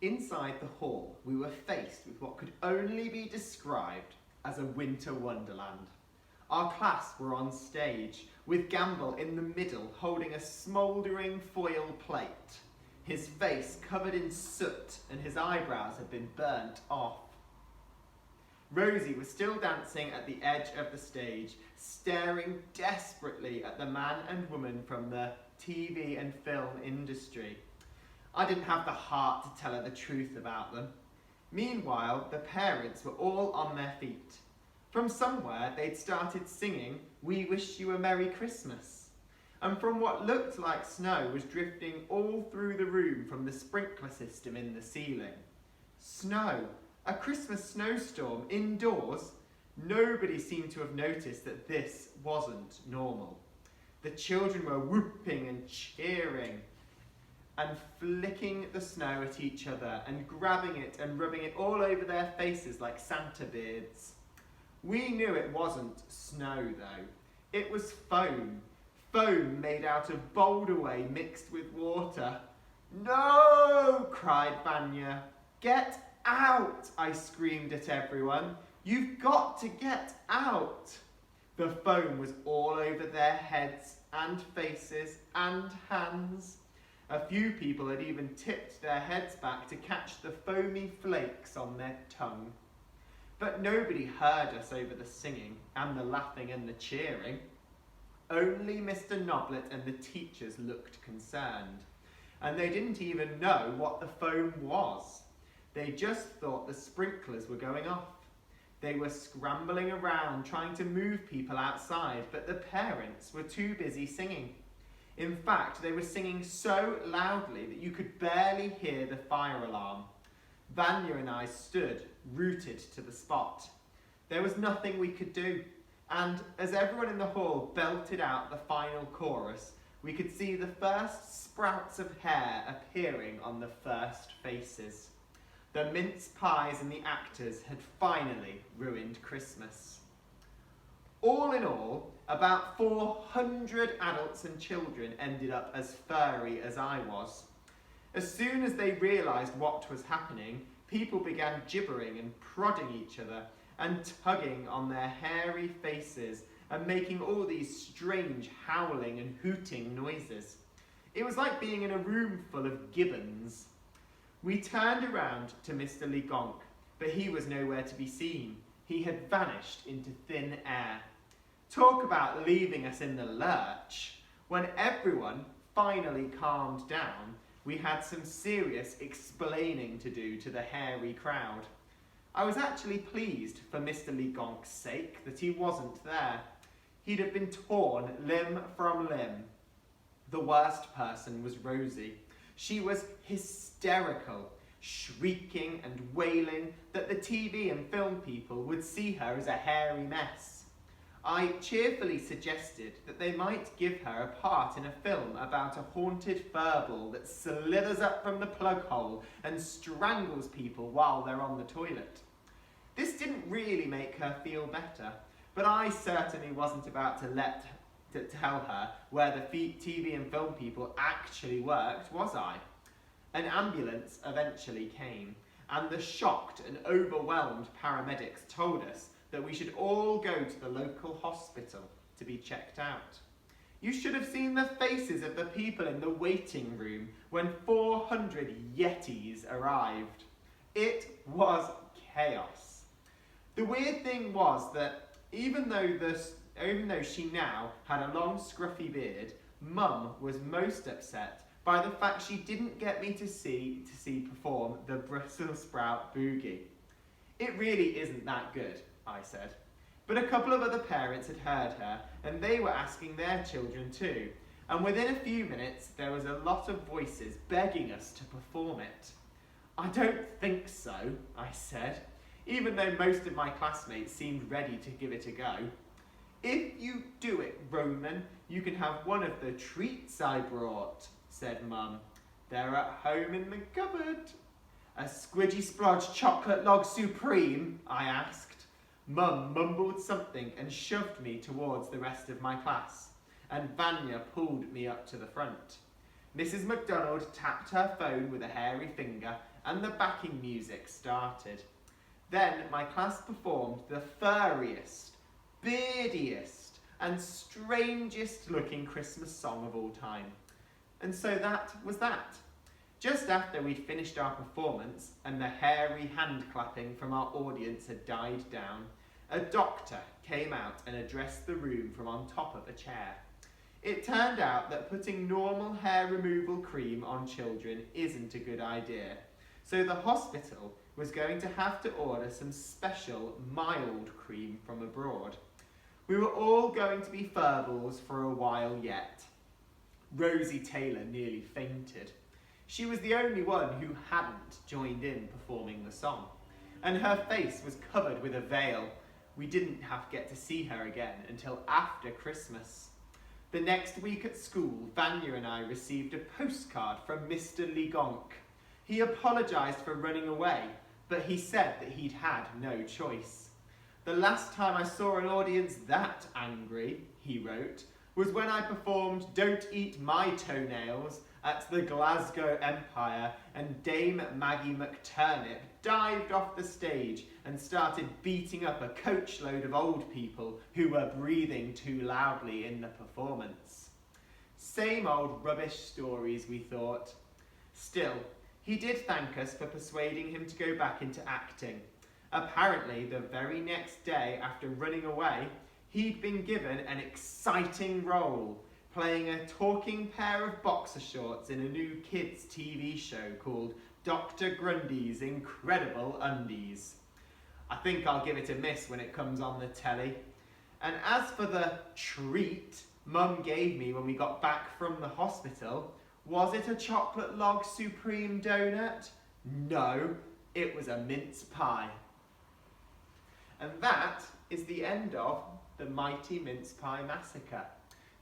Inside the hall, we were faced with what could only be described as a winter wonderland. Our class were on stage, with Gamble in the middle holding a smouldering foil plate. His face covered in soot and his eyebrows had been burnt off. Rosie was still dancing at the edge of the stage, staring desperately at the man and woman from the TV and film industry. I didn't have the heart to tell her the truth about them. Meanwhile, the parents were all on their feet. From somewhere, they'd started singing, "We Wish You a Merry Christmas." And from what looked like snow was drifting all through the room from the sprinkler system in the ceiling. Snow! A Christmas snowstorm indoors? Nobody seemed to have noticed that this wasn't normal. The children were whooping and cheering and flicking the snow at each other and grabbing it and rubbing it all over their faces like Santa beards. We knew it wasn't snow though. It was foam. Foam made out of boulder whey mixed with water. "No!" cried Vanya. "Get out!" I screamed at everyone. "You've got to get out!" The foam was all over their heads and faces and hands. A few people had even tipped their heads back to catch the foamy flakes on their tongue. But nobody heard us over the singing and the laughing and the cheering. Only Mr. Noblet and the teachers looked concerned. And they didn't even know what the foam was. They just thought the sprinklers were going off. They were scrambling around trying to move people outside, but the parents were too busy singing. In fact, they were singing so loudly that you could barely hear the fire alarm. Vanya and I stood, rooted to the spot. There was nothing we could do, and as everyone in the hall belted out the final chorus, we could see the first sprouts of hair appearing on the first faces. The mince pies and the actors had finally ruined Christmas. All in all, about 400 adults and children ended up as furry as I was. As soon as they realised what was happening, people began gibbering and prodding each other and tugging on their hairy faces and making all these strange howling and hooting noises. It was like being in a room full of gibbons. We turned around to Mr. Legonk, but he was nowhere to be seen. He had vanished into thin air. Talk about leaving us in the lurch. When everyone finally calmed down, we had some serious explaining to do to the hairy crowd. I was actually pleased for Mr. Legonk's sake that he wasn't there. He'd have been torn limb from limb. The worst person was Rosie. She was hysterical, shrieking and wailing that the TV and film people would see her as a hairy mess. I cheerfully suggested that they might give her a part in a film about a haunted furball that slithers up from the plug hole and strangles people while they're on the toilet. This didn't really make her feel better, but I certainly wasn't about to tell her where the TV and film people actually worked, was I? An ambulance eventually came, and the shocked and overwhelmed paramedics told us that we should all go to the local hospital to be checked out. You should have seen the faces of the people in the waiting room when 400 Yetis arrived. It was chaos. The weird thing was that even though she now had a long scruffy beard, Mum was most upset by the fact she didn't get me to see perform the Brussels sprout boogie. "It really isn't that good," I said. But a couple of other parents had heard her, and they were asking their children too. And within a few minutes, there was a lot of voices begging us to perform it. "I don't think so," I said, even though most of my classmates seemed ready to give it a go. "If you do it, Roman, you can have one of the treats I brought," said Mum. "They're at home in the cupboard." "A squidgy splodge chocolate log supreme?" I asked. Mum mumbled something and shoved me towards the rest of my class, and Vanya pulled me up to the front. Mrs. McDonald tapped her phone with a hairy finger and the backing music started. Then my class performed the furriest, beardiest and strangest looking Christmas song of all time. And so that was that. Just after we'd finished our performance and the hairy hand clapping from our audience had died down, a doctor came out and addressed the room from on top of a chair. It turned out that putting normal hair removal cream on children isn't a good idea, so the hospital was going to have to order some special mild cream from abroad. We were all going to be furballs for a while yet. Rosie Taylor nearly fainted. She was the only one who hadn't joined in performing the song, and her face was covered with a veil. We didn't get to see her again until after Christmas. The next week at school, Vanya and I received a postcard from Mr. Ligonk. He apologised for running away, but he said that he'd had no choice. The last time I saw an audience that angry, he wrote, was when I performed Don't Eat My Toenails at the Glasgow Empire and Dame Maggie McTurnip dived off the stage and started beating up a coachload of old people who were breathing too loudly in the performance. Same old rubbish stories, we thought. Still, he did thank us for persuading him to go back into acting. Apparently, the very next day after running away, he'd been given an exciting role, playing a talking pair of boxer shorts in a new kids' TV show called Dr. Grundy's Incredible Undies. I think I'll give it a miss when it comes on the telly. And as for the treat Mum gave me when we got back from the hospital, was it a chocolate log supreme donut? No, it was a mince pie. And that is the end of the mighty Mince Pie Massacre.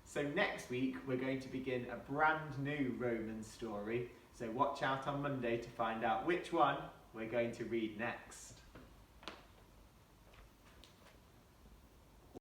So next week we're going to begin a brand new Roman story, so watch out on Monday to find out which one we're going to read next.